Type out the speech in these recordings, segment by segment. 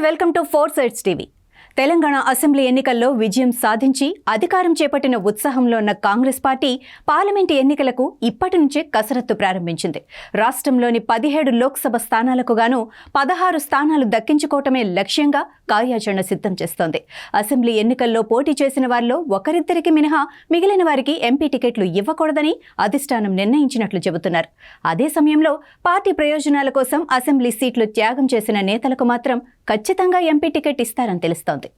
Welcome to 4 sides TV. Telangana assembly ఎన్నికల్లో విజయం సాధించి అధికారం చేపట్టిన ఉత్సాహంలో ఉన్న కాంగ్రెస్ పార్టీ పార్లమెంటు ఎన్నికలకు ఇప్పటి నుంచే కసరత్తు ప్రారంభించింది. రాష్ట్రంలోని 17 లోక్సభ స్థానాలకు గాను 16 స్థానాలు దక్కించుకోవటమే లక్ష్యంగా కార్యాచరణ సిద్ధం చేస్తోంది. అసెంబ్లీ ఎన్నికల్లో పోటీ చేసిన వారిలో ఒకరిద్దరికి మినహా మిగిలిన వారికి ఎంపీ టికెట్లు ఇవ్వకూడదని అధిష్టానం నిర్ణయించినట్లు చెబుతున్నారు. అదే సమయంలో పార్టీ ప్రయోజనాల కోసం అసెంబ్లీ సీట్లు త్యాగం చేసిన నేతలకు మాత్రం ఖచ్చితంగా ఎంపీ టికెట్ ఇస్తారని తెలుస్తోంది.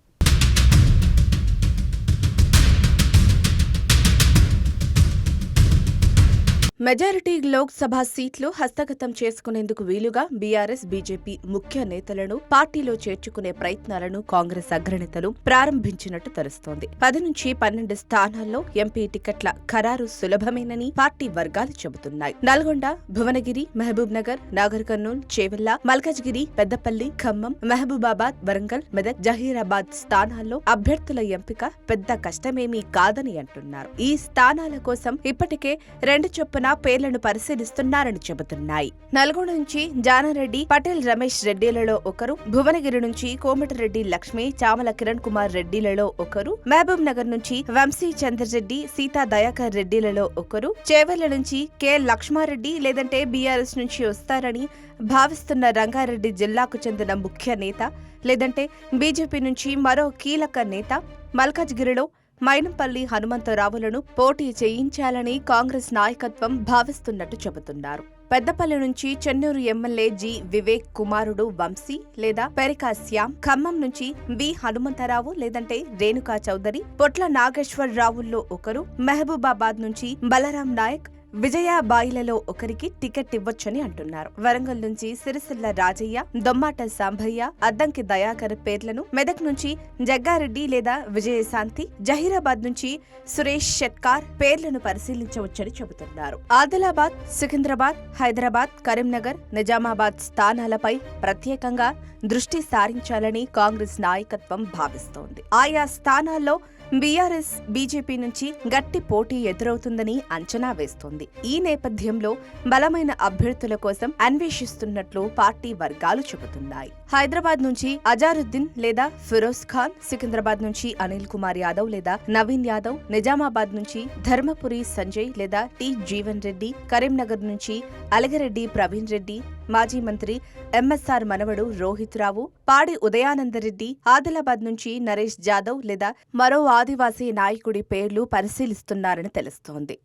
మెజారిటీ లోక్సభ సీట్లు హస్తగతం చేసుకునేందుకు వీలుగా బీఆర్ఎస్, బీజేపీ ముఖ్య నేతలను పార్టీలో చేర్చుకునే ప్రయత్నాలను కాంగ్రెస్ అగ్రనేతలు ప్రారంభించినట్టు తెలుస్తోంది. 10 నుంచి 12 స్థానాల్లో ఎంపీ టికెట్ల ఖరారు సులభమేనని పార్టీ వర్గాలు చెబుతున్నాయి. నల్గొండ, భువనగిరి, మహబూబ్ నగర్, నాగర్ కర్నూల్, చేవెళ్ల, మల్కాజ్గిరి, పెద్దపల్లి, ఖమ్మం, మహబూబాబాద్, వరంగల్, మెదక్, జహీరాబాద్ స్థానాల్లో అభ్యర్థుల ఎంపిక పెద్ద కష్టమేమీ కాదని అంటున్నారు. ఈ స్థానాల కోసం ఇప్పటికే 2 చొప్పున పేర్లను పరిశీలిస్తున్నారని చెబుతున్నాయి. నల్గొండ నుంచి జానారెడ్డి, పటేల్ రమేష్ రెడ్డిలలో ఒకరు, భువనగిరి నుంచి కోమటిరెడ్డి లక్ష్మి, చామల కిరణ్ కుమార్ రెడ్డిలలో ఒకరు, మహబూబ్ నగర్ నుంచి వంశీ చంద్రరెడ్డి, సీతా దయాకర్ రెడ్డిలలో ఒకరు, చేవెళ్ల నుంచి కె లక్ష్మారెడ్డి లేదంటే బీఆర్ఎస్ నుంచి వస్తారని భావిస్తున్న రంగారెడ్డి జిల్లాకు చెందిన ముఖ్య నేత లేదంటే బీజేపీ నుంచి మరో కీలక నేత, మల్కాజ్గిరిలో మైనంపల్లి హనుమంతరావులను పోటీ చేయించాలని కాంగ్రెస్ నాయకత్వం భావిస్తున్నట్టు చెబుతున్నారు. పెద్దపల్లి నుంచి చెన్నూరు ఎమ్మెల్యే జి వివేక్ కుమారుడు వంశీ లేదా పెరికా శ్యామ్, ఖమ్మం నుంచి వి హనుమంతరావు లేదంటే రేణుకా చౌదరి, పొట్ల నాగేశ్వరరావుల్లో ఒకరు, మహబూబాబాద్ నుంచి బలరాం నాయక్, విజయాబాయిలలో ఒకరికి టికెట్ ఇవ్వొచ్చని అంటున్నారు. వరంగల్ నుంచి సిరిసిల్ల రాజయ్య, దొమ్మాట సాంభయ్య, అద్దంకి దయాకర్ పేర్లను, మెదక్ నుంచి జగ్గారెడ్డి లేదా విజయశాంతి, జహీరాబాద్ నుంచి సురేష్ షెట్కార్ పేర్లను పరిశీలించవచ్చని చెబుతున్నారు. ఆదిలాబాద్, సికింద్రాబాద్, హైదరాబాద్, కరీంనగర్, నిజామాబాద్ స్థానాలపై ప్రత్యేకంగా దృష్టి సారించాలని కాంగ్రెస్ నాయకత్వం భావిస్తోంది. ఆయా స్థానాల్లో బీఆర్ఎస్, బీజేపీ నుంచి గట్టి పోటీ ఎదురవుతుందని అంచనా వేస్తోంది. ఈ నేపథ్యంలో బలమైన అభ్యర్థుల కోసం అన్వేషిస్తున్నట్లు పార్టీ వర్గాలు చెబుతున్నాయి. హైదరాబాద్ నుంచి అజారుద్దీన్ లేదా ఫిరోజ్ ఖాన్, సికింద్రాబాద్ నుంచి అనిల్ కుమార్ యాదవ్ లేదా నవీన్ యాదవ్, నిజామాబాద్ నుంచి ధర్మపురి సంజయ్ లేదా టి జీవన్ రెడ్డి, కరీంనగర్ నుంచి అలగిరెడ్డి ప్రవీణ్ రెడ్డి, మాజీ మంత్రి ఎంఎస్ఆర్ మనవడు రోహిత్ రావు, పాడి ఉదయానందరెడ్డి, ఆదిలాబాద్ నుంచి నరేష్ జాదవ్ లేదా మరో ఆదివాసీ నాయకుడి పేర్లు పరిశీలిస్తున్నారని తెలుస్తోంది.